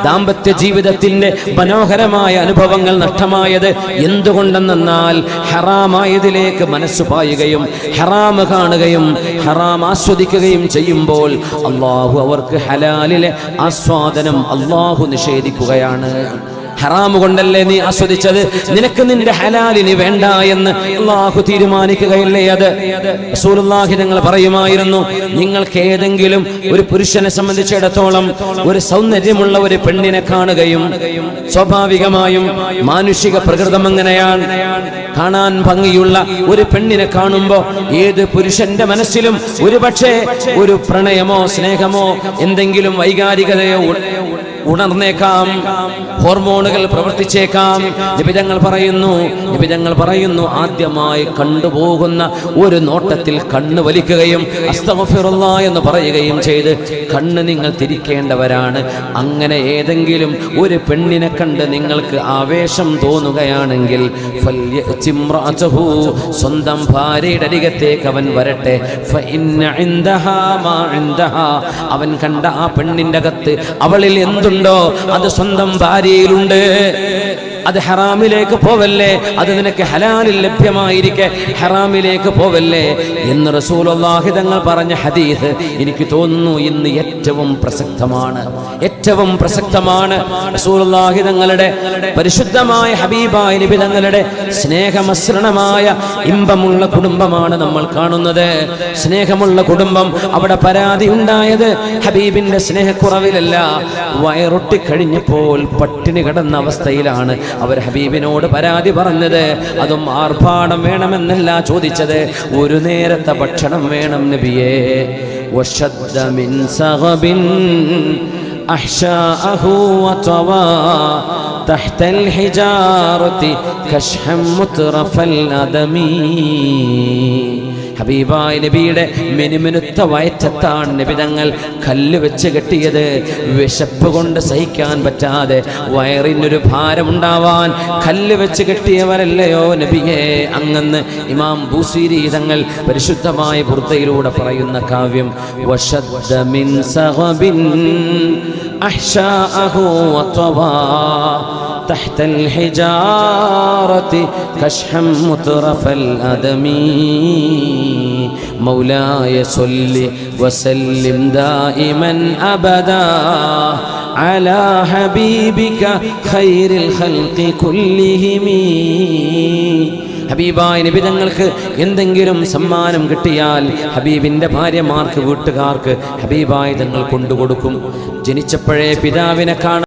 ദാമ്പത്യ ജീവിതത്തിന്റെ മനോഹരമായ അനുഭവങ്ങൾ നഷ്ടമായത് എന്തുകൊണ്ടെന്നാൽ ഹറാമായതിലേക്ക് മനസ്സ് പായുകയും ഹറാം കാണുകയും ഹറാം ആസ്വദിക്കുകയും ചെയ്യുമ്പോൾ അല്ലാഹു അവർക്ക് ഹലാലിലെ ആസ്വാദനം അല്ലാഹു നിഷേധിക്കുകയാണ്. ഹറാമു കൊണ്ടല്ലേ നീ ആസ്വദിച്ചത്, നിനക്ക് നിന്റെ ഹലാലിന് വേണ്ട എന്ന് അല്ലാഹു തീരുമാനിക്കുകയല്ലേ അത്. റസൂലുള്ളാഹി തങ്ങൾ പറയുമായിരുന്നു, നിങ്ങൾക്ക് ഏതെങ്കിലും ഒരു പുരുഷനെ സംബന്ധിച്ചിടത്തോളം ഒരു സൗന്ദര്യമുള്ള ഒരു പെണ്ണിനെ കാണുകയും, സ്വാഭാവികമായും മാനുഷിക പ്രകൃതം എങ്ങനെയാണ്, കാണാൻ ഭംഗിയുള്ള ഒരു പെണ്ണിനെ കാണുമ്പോൾ ഏത് പുരുഷന്റെ മനസ്സിലും ഒരുപക്ഷെ ഒരു പ്രണയമോ സ്നേഹമോ എന്തെങ്കിലും വൈകാരികതയോ ഉണർന്നേക്കാം, ഹോർമോണുകൾ പ്രവർത്തിച്ചേക്കാം. നിബിധങ്ങൾ പറയുന്നു ആദ്യമായി കണ്ടുപോകുന്ന ഒരു നോട്ടത്തിൽ കണ്ണ് വലിക്കുകയും അസ്തഗ്ഫിറുല്ലാഹ് എന്ന് പറയുകയും ചെയ്ത് കണ്ണ് നിങ്ങൾ തിരിക്കേണ്ടവരാണ്. അങ്ങനെ ഏതെങ്കിലും ഒരു പെണ്ണിനെ കണ്ട് നിങ്ങൾക്ക് ആവേശം തോന്നുകയാണെങ്കിൽ സ്വന്തം ഭാര്യയുടെ അരികത്തേക്ക് അവൻ വരട്ടെ. അവൻ കണ്ട ആ പെണ്ണിന്റെ അകത്ത് അവളിൽ എന്തുണ്ടോ അത് സ്വന്തം ഭാര്യയിലുണ്ട്. അത് ഹറാമിലേക്ക് പോവല്ലേ, അത് നിനക്ക് ഹലാലിൽ ലഭ്യമായിരിക്കെ ഹറാമിലേക്ക് പോവല്ലേ എന്ന് റസൂലുള്ളാഹി തങ്ങൾ പറഞ്ഞ ഹദീസ് എനിക്ക് തോന്നുന്നു ഇന്ന് ഏറ്റവും പ്രസക്തമാണ്. റസൂലുള്ളാഹി തങ്ങളുടെ പരിശുദ്ധമായ ഹബീബായ നബി തങ്ങളുടെ സ്നേഹമസൃണമായ ഇമ്പമുള്ള കുടുംബമാണ് നമ്മൾ കാണുന്നത്. സ്നേഹമുള്ള കുടുംബം. അവിടെ പരാതി ഉണ്ടായത് ഹബീബിന്റെ സ്നേഹക്കുറവിലല്ല, വയറൊട്ടിക്കഴിഞ്ഞപ്പോൾ പട്ടിണി കിടന്ന അവസ്ഥയിലാണ് അവർ ഹബീബിനോട് പരാതി പറഞ്ഞത്. അതും ആർഭാടം വേണമെന്നല്ല ചോദിച്ചത്, ഒരു നേരത്തെ ഭക്ഷണം വേണം നബിയേ. വശദ്ദ മിൻ സഗബിൻ അഹ്ശാഅഹു വതവാ തഹ്തൽ ഹിജാറതി കശ്ഹം മുത്രഫൽ അദമി. ഹബീബായ നബിയുടെ മിനുമിനുത്ത വയറ്റത്താണ് നബിതങ്ങൾ കല്ല് വെച്ച് കെട്ടിയത്. വിശപ്പ് കൊണ്ട് സഹിക്കാൻ പറ്റാതെ വയറിനൊരു ഭാരമുണ്ടാവാൻ കല്ല് വെച്ച് കെട്ടിയവരല്ലയോ നബിയെ അങ്ങന്ന്. ഇമാം ബൂസീരി തങ്ങൾ പരിശുദ്ധമായ ബുർദയിലൂടെ പറയുന്ന കാവ്യം വശദ്ദ മിൻ സഗബിൻ അഹ്ശാഅഹു വതവാ تحت الحجارة كشحا مترف الأدمي مولاي صل وسلم دائما أبدا على حبيبك خير الخلق كلهم. ഹബീബായ നബി തങ്ങൾക്ക് എന്തെങ്കിലും സമ്മാനം കിട്ടിയാൽ ഹബീബിന്റെ ഭാര്യമാർക്ക് വീട്ടുകാർക്ക് ഹബീബായ തങ്ങൾ കൊണ്ടുകൊടുക്കും. ജനിച്ചപ്പോഴേ പിതാവിനെ കാണാൻ